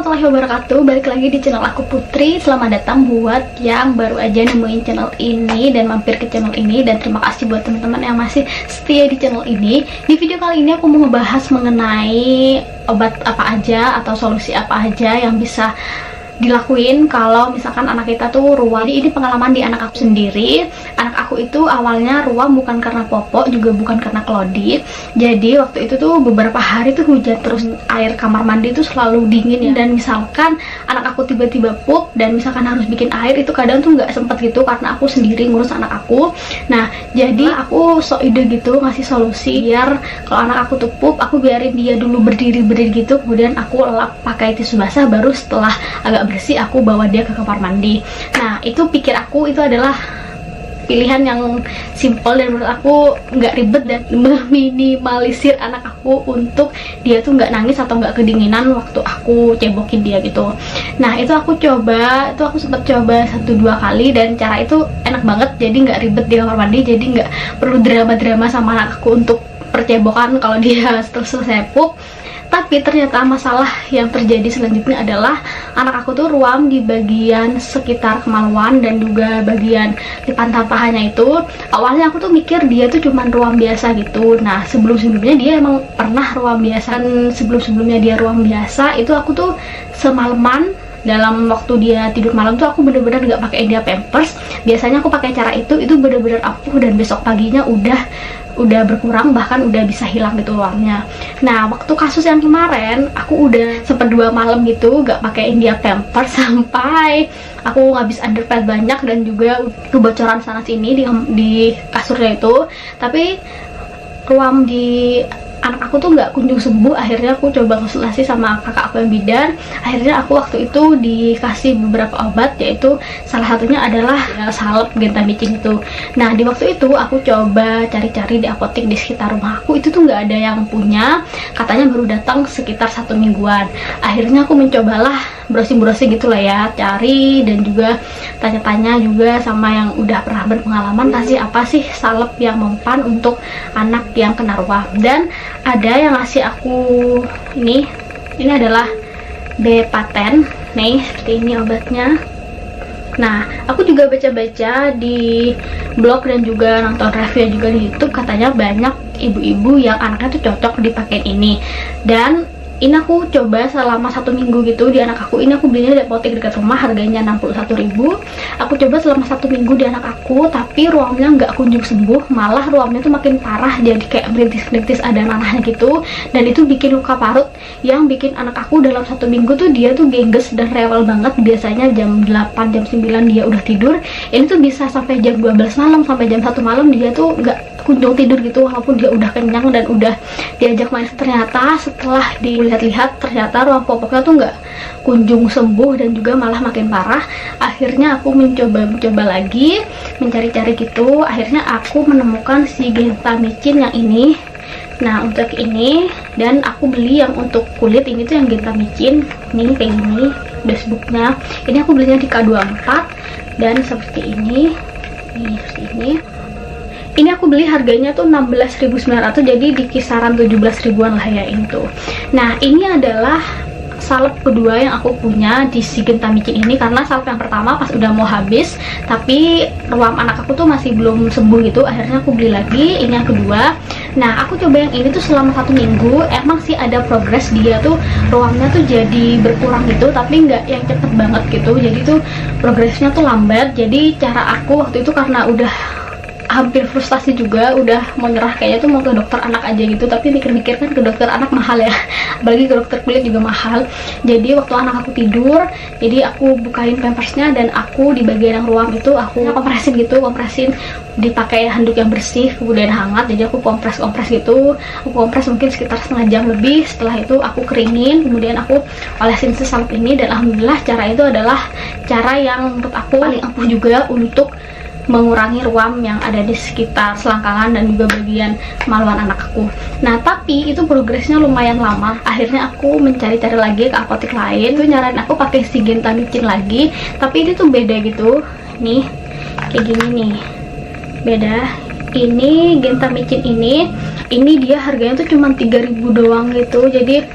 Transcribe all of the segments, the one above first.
warahmatullahi wabarakatuh. Balik lagi di channel aku Putri. Selamat datang buat yang baru aja nemuin channel ini dan mampir ke channel ini. Dan terima kasih buat teman-teman yang masih setia di channel ini. Di video kali ini aku mau ngebahas mengenai obat apa aja atau solusi apa aja yang bisa dilakuin kalau misalkan anak kita tuh ruam. Jadi ini pengalaman di anak aku sendiri. Anak aku itu awalnya ruam bukan karena popok, juga bukan karena kelodit. Jadi waktu itu tuh beberapa hari tuh hujan terus, air kamar mandi tuh selalu dingin ya. Dan misalkan anak aku tiba-tiba pup dan misalkan harus bikin air, itu kadang tuh nggak sempet gitu karena aku sendiri ngurus anak aku. Nah jadi aku sok ide gitu ngasih solusi biar kalau anak aku tuh pup, aku biarin dia dulu berdiri gitu, kemudian aku lap pakai tisu basah, baru setelah agak bersih aku bawa dia ke kamar mandi. Nah itu pikir aku itu adalah pilihan yang simple dan menurut aku nggak ribet dan meminimalisir anak aku untuk dia tuh nggak nangis atau nggak kedinginan waktu aku cebokin dia gitu. Nah itu aku sempat coba 1-2 kali dan cara itu enak banget, jadi nggak ribet di kamar mandi, jadi nggak perlu drama-drama sama anak aku untuk percebokan kalau dia selesai pup. Tapi ternyata masalah yang terjadi selanjutnya adalah anak aku tuh ruam di bagian sekitar kemaluan dan juga bagian di pantat pahanya itu. Awalnya aku tuh mikir dia tuh cuman ruam biasa gitu. Nah sebelum-sebelumnya dia emang pernah ruam biasa. Dan sebelum-sebelumnya dia ruam biasa itu aku tuh semalaman, dalam waktu dia tidur malam tuh aku bener-bener nggak pakai dia pampers. Biasanya aku pakai cara itu bener-bener ampuh dan besok paginya udah berkurang, bahkan udah bisa hilang gitu ruamnya. Nah waktu kasus yang kemarin aku udah sempet 2 malam gitu gak pakein dia pampers sampai aku ngabis underpad banyak dan juga kebocoran sana sini di kasurnya itu. Tapi ruam di anak aku tuh nggak kunjung sembuh. Akhirnya aku coba konsultasi sama kakak aku yang bidan. Akhirnya aku waktu itu dikasih beberapa obat, yaitu salah satunya adalah salep gentamicin itu. Nah di waktu itu aku coba cari-cari di apotek di sekitar rumah aku, itu tuh nggak ada yang punya, katanya baru datang sekitar 1 mingguan. Akhirnya aku mencobalah browsing gitulah ya, cari dan juga tanya-tanya juga sama yang udah pernah berpengalaman, kasih apa sih salep yang mempan untuk anak yang kena ruam. Dan ada yang ngasih aku ini adalah Bepaten nih, seperti ini obatnya. Nah aku juga baca-baca di blog dan juga nonton review juga di YouTube, katanya banyak ibu-ibu yang anaknya tuh cocok dipakai ini. Dan ini aku coba selama 1 minggu gitu di anak aku. Ini aku belinya di apotek dekat rumah, harganya 61.000. Aku coba selama 1 minggu di anak aku, tapi ruamnya nggak kunjung sembuh, malah ruamnya tuh makin parah, jadi kayak merintis-merintis ada nanahnya gitu. Dan itu bikin luka parut yang bikin anak aku dalam 1 minggu tuh dia tuh gengges dan rewel banget. Biasanya jam 8, jam 9 dia udah tidur, ini tuh bisa sampai jam 12 malam, sampai jam 1 malam dia tuh nggak kunjung tidur gitu, walaupun dia udah kenyang dan udah diajak main. Ternyata setelah dilihat-lihat, ternyata ruam popoknya tuh nggak kunjung sembuh dan juga malah makin parah. Akhirnya aku mencoba lagi, mencari-cari gitu. Akhirnya aku menemukan si gentamicin yang ini. Nah untuk ini, dan aku beli yang untuk kulit ini tuh yang gentamicin nih kayak gini dashbooknya. Ini aku belinya di K24 dan seperti ini nih, seperti ini. Ini aku beli harganya tuh 16.900, jadi di kisaran 17 ribuan lah ya ini tuh. Nah ini adalah salep kedua yang aku punya di si gentamicin ini, karena salep yang pertama pas udah mau habis tapi ruam anak aku tuh masih belum sembuh gitu. Akhirnya aku beli lagi ini yang kedua. Nah aku coba yang ini tuh selama 1 minggu, emang sih ada progres, dia tuh ruamnya tuh jadi berkurang gitu, tapi nggak yang cepet banget gitu, jadi tuh progresnya tuh lambat. Jadi cara aku waktu itu karena udah hampir frustasi juga, udah mau nyerah, kayaknya tuh mau ke dokter anak aja gitu. Tapi mikir-mikir kan ke dokter anak mahal ya, bagi ke dokter kulit juga mahal. Jadi waktu anak aku tidur, jadi aku bukain pampersnya dan aku di bagian yang ruam itu aku kompresin gitu, dipakai handuk yang bersih kemudian hangat. Jadi aku kompres gitu, aku kompres mungkin sekitar setengah jam lebih. Setelah itu aku keringin, kemudian aku olesin si salep ini. Dan alhamdulillah cara itu adalah cara yang menurut aku paling ampuh juga untuk mengurangi ruam yang ada di sekitar selangkangan dan juga bagian kemaluan anak aku. Nah tapi itu progresnya lumayan lama. Akhirnya aku mencari-cari lagi ke apotek lain, tuh nyaranin aku pakai si gentamicin lagi, tapi ini tuh beda gitu. Nih kayak gini nih, beda. Ini gentamicin ini dia harganya tuh cuma 3.000 doang gitu. Jadi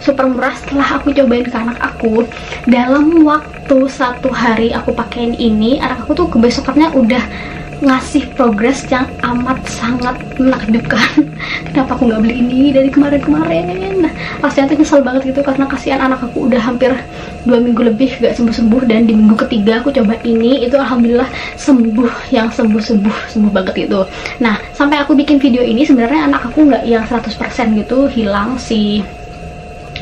super murah. Setelah aku cobain ke anak aku, dalam waktu 1 hari aku pakein ini, anak aku tuh kebesokannya udah ngasih progres yang amat sangat menakjubkan. Kenapa aku nggak beli ini dari kemarin-kemarin? Nah, rasanya tuh nyesel banget gitu, karena kasihan anak aku udah hampir 2 minggu lebih gak sembuh-sembuh, dan di minggu ketiga aku coba ini, itu alhamdulillah sembuh, yang sembuh banget gitu. Nah, sampai aku bikin video ini sebenarnya anak aku nggak yang 100% gitu hilang si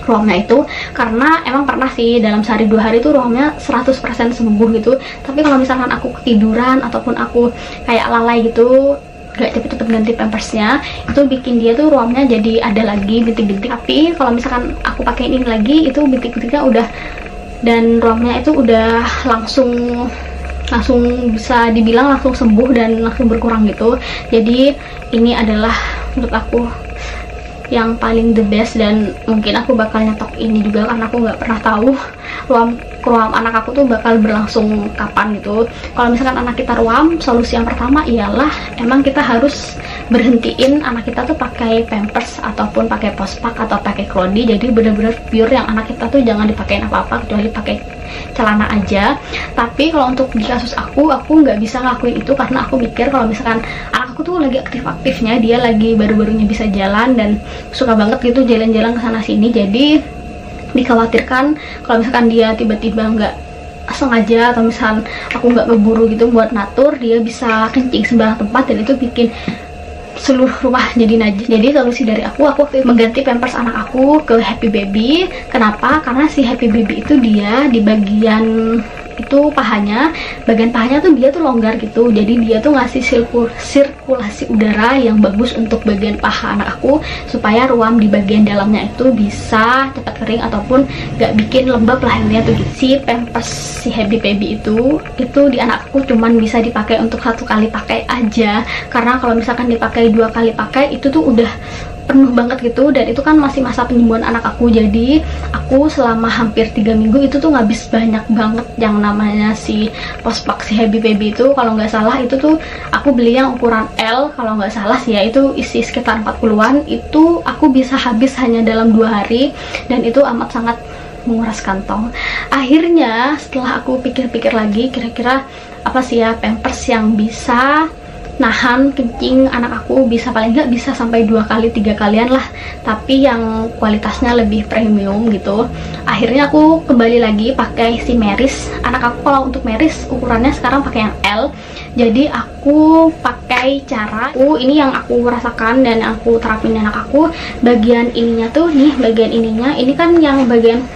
ruamnya itu, karena emang pernah sih dalam sehari 2 hari tuh ruamnya 100% sembuh gitu. Tapi kalau misalkan aku ketiduran ataupun aku kayak lalai gitu, gak cepet-cepet ganti pampersnya, itu bikin dia tuh ruamnya jadi ada lagi bintik-bintik. Tapi kalau misalkan aku pakai ini lagi, itu bintik-bintiknya udah, dan ruamnya itu udah langsung bisa dibilang langsung sembuh dan langsung berkurang gitu. Jadi ini adalah menurut aku yang paling the best, dan mungkin aku bakal nyetok ini juga karena aku nggak pernah tahu ruam anak aku tuh bakal berlangsung kapan gitu. Kalau misalkan anak kita ruam, solusi yang pertama ialah emang kita harus berhentiin anak kita tuh pakai pampers ataupun pakai pospak atau pakai klodi. Jadi bener-bener pure yang anak kita tuh jangan dipakein apa-apa kecuali pakai celana aja. Tapi kalau untuk di kasus aku nggak bisa ngelakuin itu karena aku mikir kalau misalkan anak aku tuh lagi aktif-aktifnya, dia lagi baru-barunya bisa jalan dan suka banget gitu jalan-jalan ke sana sini. Jadi dikhawatirkan kalau misalkan dia tiba-tiba nggak sengaja atau misal aku nggak ngeburu gitu buat ngatur, dia bisa kencing sembarang tempat dan itu bikin seluruh rumah jadi najis. Jadi solusi dari aku waktu itu mengganti pampers anak aku ke Happy Baby. Kenapa? Karena si Happy Baby itu dia di bagian itu bagian pahanya tuh dia tuh longgar gitu, jadi dia tuh ngasih sirkulasi udara yang bagus untuk bagian paha anak aku, supaya ruam di bagian dalamnya itu bisa cepat kering ataupun gak bikin lembab lah intinya tuh gitu. Si pampers si Happy Baby itu di anakku cuman bisa dipakai untuk 1 kali pakai aja, karena kalau misalkan dipakai 2 kali pakai itu tuh udah penuh banget gitu, dan itu kan masih masa penyembuhan anak aku. Jadi aku selama hampir 3 minggu itu tuh ngabis banyak banget yang namanya si pospak si Happy Baby itu. Kalau nggak salah itu tuh aku beli yang ukuran L, kalau nggak salah sih ya, itu isi sekitar 40-an. Itu aku bisa habis hanya dalam 2 hari, dan itu amat sangat menguras kantong. Akhirnya setelah aku pikir-pikir lagi, kira-kira apa sih ya pampers yang bisa nahan kencing anak aku, bisa paling nggak bisa sampai 2 kali 3 kalian lah, tapi yang kualitasnya lebih premium gitu. Akhirnya aku kembali lagi pakai si Meris. Anak aku kalau untuk Meris ukurannya sekarang pakai yang L, jadi aku pakai cara ini yang aku rasakan dan aku terapin di anak aku. Bagian ininya tuh nih, bagian ininya ini kan yang bagian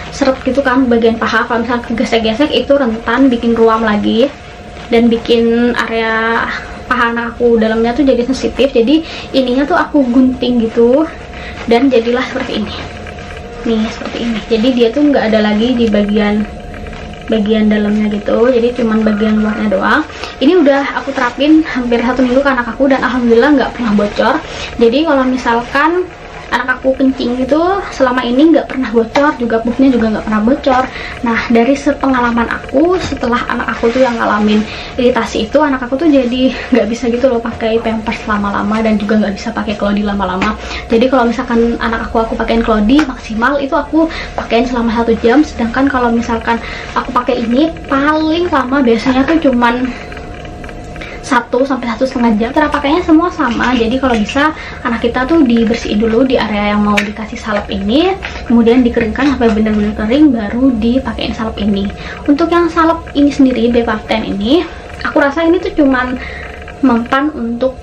seret gitu kan, bagian paha kalau misalnya gesek-gesek itu rentan bikin ruam lagi dan bikin area paha anak aku dalamnya tuh jadi sensitif. Jadi ininya tuh aku gunting gitu dan jadilah seperti ini nih, seperti ini. Jadi dia tuh nggak ada lagi di bagian dalamnya gitu, jadi cuman bagian luarnya doang. Ini udah aku terapin hampir 1 minggu ke anak aku dan alhamdulillah nggak pernah bocor. Jadi kalau misalkan anak aku kencing itu selama ini nggak pernah bocor, juga pupnya juga nggak pernah bocor. Nah, dari sepengalaman aku, setelah anak aku tuh yang ngalamin iritasi itu, anak aku tuh jadi nggak bisa gitu loh pakai pampers lama-lama dan juga nggak bisa pakai klodi lama-lama. Jadi kalau misalkan anak aku pakein klodi maksimal itu aku pakein selama 1 jam, sedangkan kalau misalkan aku pakai ini paling lama biasanya tuh cuman 1 sampai 1,5 jam. Cara pakainya semua sama. Jadi kalau bisa anak kita tuh dibersihin dulu di area yang mau dikasih salep ini, kemudian dikeringkan sampai benar-benar kering, baru dipakein salep ini. Untuk yang salep ini sendiri Bepapten ini, aku rasa ini tuh cuman mempan untuk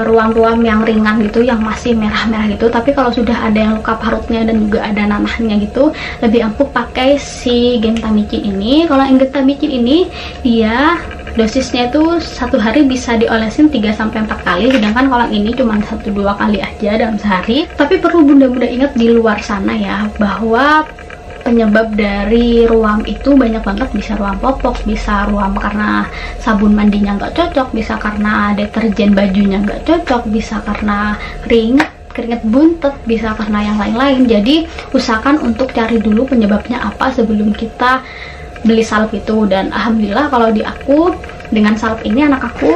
ruam-ruam yang ringan gitu, yang masih merah-merah gitu. Tapi kalau sudah ada yang luka parutnya dan juga ada nanahnya gitu, lebih ampuh pakai si gentamicin ini. Kalau yang gentamicin ini dia dosisnya itu 1 hari bisa diolesin 3-4 kali, sedangkan kalau ini cuma 1-2 kali aja dalam sehari. Tapi perlu bunda-bunda ingat di luar sana ya, bahwa penyebab dari ruam itu banyak banget. Bisa ruam popok, bisa ruam karena sabun mandinya nggak cocok, bisa karena deterjen bajunya nggak cocok, bisa karena keringet buntet, bisa karena yang lain-lain. Jadi usahakan untuk cari dulu penyebabnya apa sebelum kita beli salep itu. Dan alhamdulillah kalau di aku dengan salep ini anak aku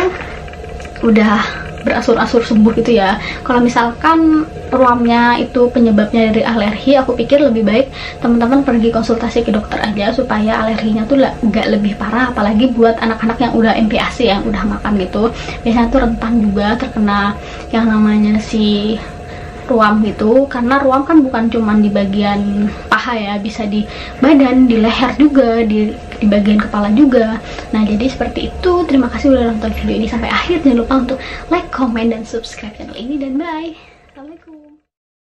udah berasur-asur sembuh gitu ya. Kalau misalkan ruamnya itu penyebabnya dari alergi, aku pikir lebih baik teman-teman pergi konsultasi ke dokter aja supaya alerginya tuh nggak lebih parah, apalagi buat anak-anak yang udah MPASI, yang udah makan gitu. Biasanya tuh rentan juga terkena yang namanya si ruam gitu, karena ruam kan bukan cuma di bagian paha ya, bisa di badan, di leher juga, di bagian kepala juga. Nah jadi seperti itu. Terima kasih udah nonton video ini sampai akhir. Jangan lupa untuk like, comment, dan subscribe channel ini, dan bye.